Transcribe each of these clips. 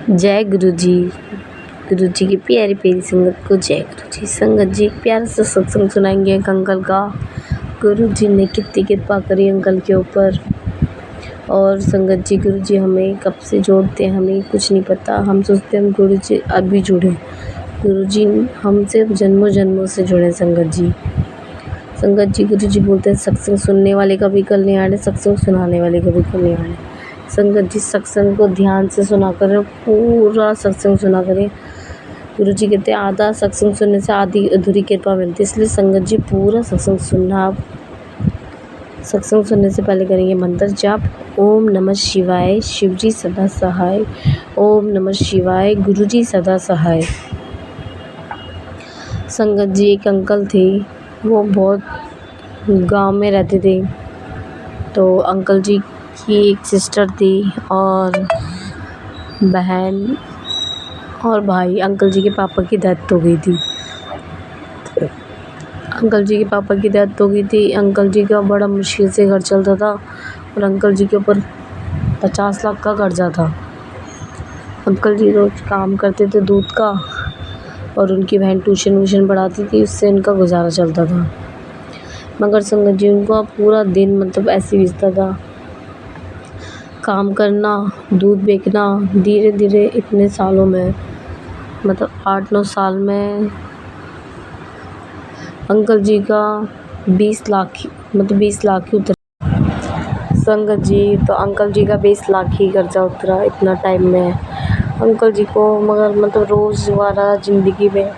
जय गुरु जी। गुरु जी की प्यारी प्यारी संगत को जय गुरु जी। संगत जी एक प्यारा सा सत्संग सुनाएंगे एक अंकल का। गुरु जी ने कितनी कृपा करी अंकल के ऊपर। और संगत जी गुरु जी हमें कब से जोड़ते हैं हमें कुछ नहीं पता। हम सोचते हैं हम गुरु जी अभी जुड़े। गुरु जी हमसे जन्मों जन्मों से जुड़े। संगत जी गुरु जी बोलते हैं सत्संग सुनने वाले का भी कल नहीं आने, सत्संग सुनाने वाले का भी कल नहीं आने। संगत जी सत्संग को ध्यान से सुना करें, पूरा सत्संग सुना करें। गुरु जी कहते हैं आधा सत्संग सुनने से आधी अधूरी कृपा मिलती है, इसलिए संगत जी पूरा सत्संग सुनना। आप सत्संग सुनने से पहले करेंगे मंत्र जाप, ओम नमः शिवाय, शिव जी सदा सहाय। ओम नमः शिवाय, गुरु जी सदा सहाय। संगत जी एक अंकल थे, वो बहुत गांव में रहते थे। तो अंकल जी की एक सिस्टर थी और बहन और भाई। अंकल जी के पापा की डेथ हो गई थी। अंकल जी का बड़ा मुश्किल से घर चलता था और अंकल जी के ऊपर 50 लाख का कर्जा था। अंकल जी रोज काम करते थे दूध का और उनकी बहन ट्यूशन पढ़ाती थी, उससे इनका गुजारा चलता था। मगर संगत जी उनका पूरा दिन मतलब ऐसे बीतता था, काम करना, दूध बेचना। धीरे धीरे इतने सालों में मतलब 8-9 साल में अंकल जी का 20 लाख ही उतरा। संगत जी तो अंकल जी का 20 लाख ही कर्जा उतरा इतना टाइम में अंकल जी को। मगर मतलब रोज़मर्रा ज़िंदगी में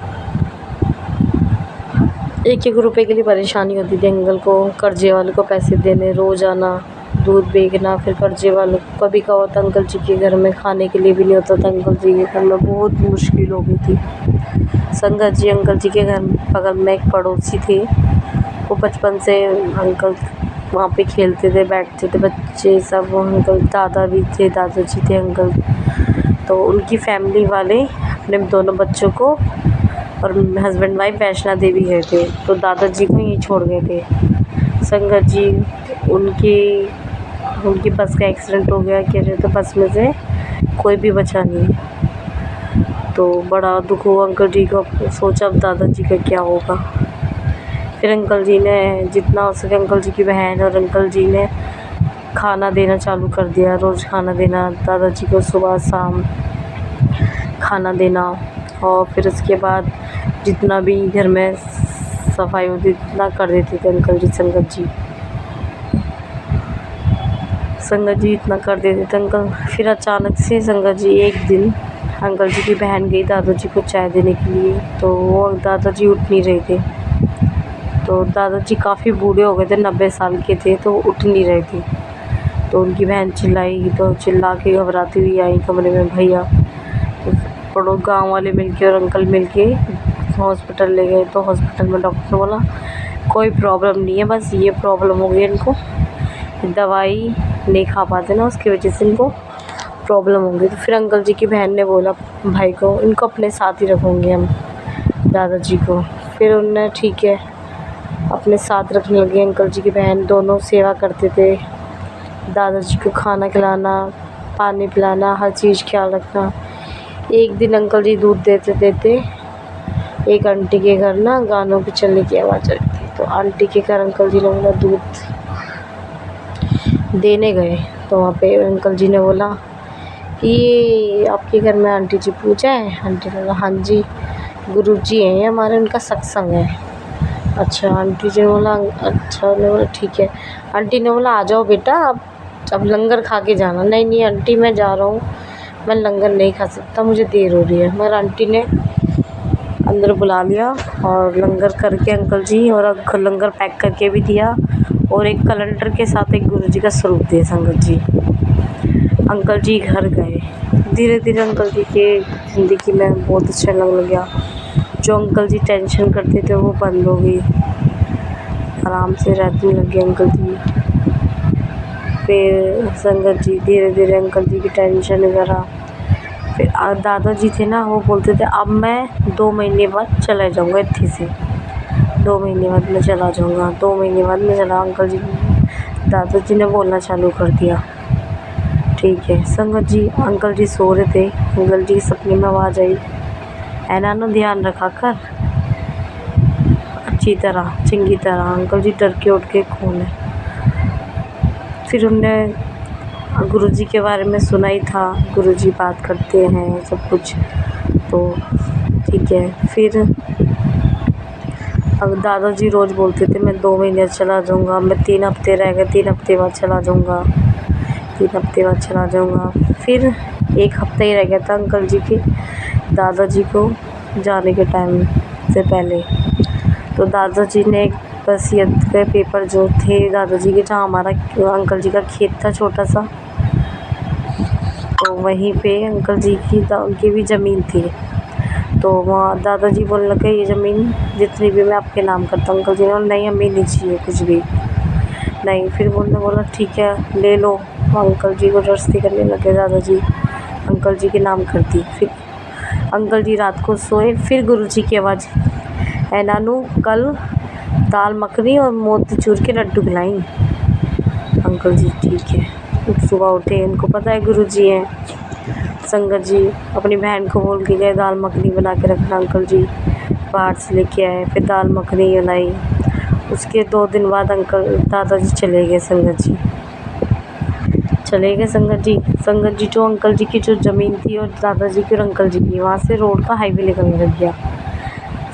1-1 रुपए के लिए परेशानी होती थी अंकल को। कर्जे वाले को पैसे देने, रोज़ आना, दूध बेचना, फिर कर्जे वालों को कभी कहा होता अंकल जी के घर में खाने के लिए भी नहीं होता था। अंकल जी के घर में बहुत मुश्किल हो गई थी। संगत जी अंकल जी के घर बगल में एक पड़ोसी थे, वो बचपन से अंकल वहाँ पे खेलते थे, बैठते थे बच्चे सब। अंकल दादा भी थे, दादाजी थे अंकल। तो उनकी फैमिली वाले अपने दोनों बच्चों को और हस्बैंड वाइफ वैष्णो देवी गए थे, तो दादाजी को यहीं छोड़ गए थे। संगत जी उनकी बस का एक्सीडेंट हो गया। कह रहे तो बस में से कोई भी बचा नहीं। तो बड़ा दुख हुआ अंकल जी को, सोचा अब दादाजी का क्या होगा। फिर अंकल जी ने जितना हो सके अंकल जी की बहन और अंकल जी ने खाना देना चालू कर दिया। रोज़ खाना देना दादाजी को, सुबह शाम खाना देना। और फिर उसके बाद जितना भी घर में सफाई होती इतना कर देते थे अंकल जी। संगत जी इतना कर देते थे अंकल। फिर अचानक से संगत जी एक दिन अंकल जी की बहन गई दादाजी को चाय देने के लिए, तो वो दादाजी उठ नहीं रहे थे। तो दादाजी काफ़ी बूढ़े हो गए थे, 90 साल के थे, तो वो उठ नहीं रहे थे। तो उनकी बहन चिल्लाई, तो चिल्ला के घबराती हुई आई कमरे में, भैया। तो पड़ो गाँव वाले मिलके और अंकल मिलके हॉस्पिटल ले गए। तो हॉस्पिटल में डॉक्टर ने बोला कोई प्रॉब्लम नहीं है, बस ये प्रॉब्लम हो गई इनको, दवाई नहीं खा पाते ना, उसकी वजह से इनको प्रॉब्लम होगी। तो फिर अंकल जी की बहन ने बोला भाई को, इनको अपने साथ ही रखेंगे हम दादाजी को। फिर उन्होंने ठीक है अपने साथ रखने लगे। अंकल जी की बहन दोनों सेवा करते थे, दादाजी को खाना खिलाना, पानी पिलाना, हर चीज़ ख्याल रखना। एक दिन अंकल जी दूध देते एक आंटी के घर ना गानों की चलने की आवाज़ आ रही थी। तो आंटी के घर अंकल जी लोग दूध देने गए। तो वहाँ पे अंकल जी ने बोला ये आपके घर में आंटी जी पूजा है? आंटी ने बोला हाँ जी, गुरु जी हैं ये हमारे, उनका सत्संग है। अच्छा आंटी जी ने बोला अच्छा। ने बोला ठीक है। आंटी ने बोला आ जाओ बेटा, अब लंगर खा के जाना। नहीं आंटी मैं जा रहा हूँ, मैं लंगर नहीं खा सकता, मुझे देर हो रही है। मगर आंटी ने अंदर बुला लिया और लंगर करके अंकल जी, और लंगर पैक करके भी दिया और एक कैलेंडर के साथ एक गुरु जी का स्वरूप दिया। संगत जी अंकल जी घर गए। धीरे धीरे अंकल जी के ज़िंदगी में बहुत अच्छा लगने लगा। जो अंकल जी टेंशन करते थे वो बंद हो गई, आराम से रहने लगे अंकल जी। फिर संगत जी धीरे धीरे अंकल जी की टेंशन वगैरह। फिर दादाजी थे ना, वो बोलते थे अब मैं 2 महीने बाद चला जाऊँगा इत्थे से, 2 महीने बाद मैं चला जाऊँगा, 2 महीने बाद मैं चला। अंकल जी दादाजी ने बोलना चालू कर दिया। ठीक है। संगत जी अंकल जी सो रहे थे, अंकल जी के सपने में आवाज़ आई, ऐनानो ध्यान रखा कर अच्छी तरह चंगी तरह। अंकल जी डर के उठ के कौन है। फिर उनने गुरुजी के बारे में सुना ही था, गुरुजी बात करते हैं सब कुछ, तो ठीक है। फिर अब दादाजी रोज़ बोलते थे मैं 2 महीने चला जाऊँगा, मैं 3 हफ्ते रह गए, 3 हफ्ते बाद चला जाऊँगा, 3 हफ्ते बाद चला जाऊँगा। फिर 1 हफ्ता ही रह गया था अंकल जी के दादाजी को जाने के टाइम से पहले। तो दादाजी ने एक वसीयत के पेपर जो थे दादाजी के, जहाँ हमारा अंकल जी का खेत था छोटा सा, तो वहीं पे अंकल जी की उनकी भी ज़मीन थी। तो वहाँ दादाजी बोलने लगे ये ज़मीन जितनी भी मैं आपके नाम करता हूँ। अंकल जी ने बोला नहीं हमें नहीं चाहिए कुछ भी नहीं। फिर उन्होंने बोला ठीक है ले लो। अंकल जी को जबरदस्ती करने लगे दादाजी, अंकल जी के नाम कर दी। फिर अंकल जी रात को सोए, फिर गुरुजी की आवाज़, ऐ नानू कल दाल मखनी और मोतीचूर के लड्डू खिलाई। अंकल जी ठीक है। सुबह उठे, उनको पता है गुरुजी हैं। संगत जी अपनी बहन को बोल के गए दाल मखनी बना के रखना। अंकल जी बाहर से लेके आए, फिर दाल मखनी बनाई। उसके 2 दिन बाद अंकल दादाजी चले गए। संगत जी चले गए। संगत जी जो अंकल जी की जो ज़मीन थी और दादाजी की और अंकल जी की, वहाँ से रोड का हाईवे निकलने लग गया।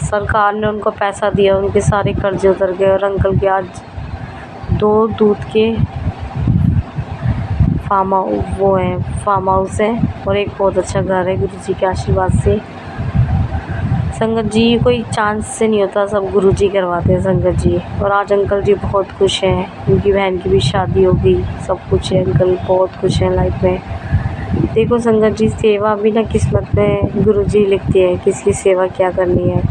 सरकार ने उनको पैसा दिया, उनके सारे कर्जे उतर गए और अंकल के आज 2 दूध के फार्म हाउस है और एक बहुत अच्छा घर है गुरुजी के आशीर्वाद से। संगत जी कोई चांस से नहीं होता, सब गुरुजी करवाते हैं संगत जी। और आज अंकल जी बहुत खुश हैं, उनकी बहन की भी शादी हो गई, सब कुछ है। अंकल बहुत खुश हैं लाइफ में। देखो संगत जी सेवा भी ना किस्मत में गुरुजी लिखते हैं, किसकी सेवा क्या करनी है।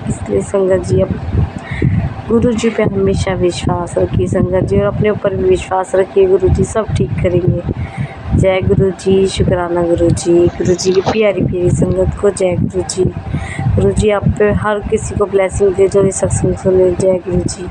इसलिए संगत जी अब गुरुजी पे हमेशा विश्वास रखिए संगत जी, और अपने ऊपर भी विश्वास रखिए, गुरुजी सब ठीक करेंगे। जय गुरुजी, शुक्राना गुरुजी। गुरुजी की प्यारी प्यारी संगत को जय गुरुजी। गुरुजी आप पे हर किसी को ब्लेसिंग दे जो ये सत्संग सुने। जय गुरुजी।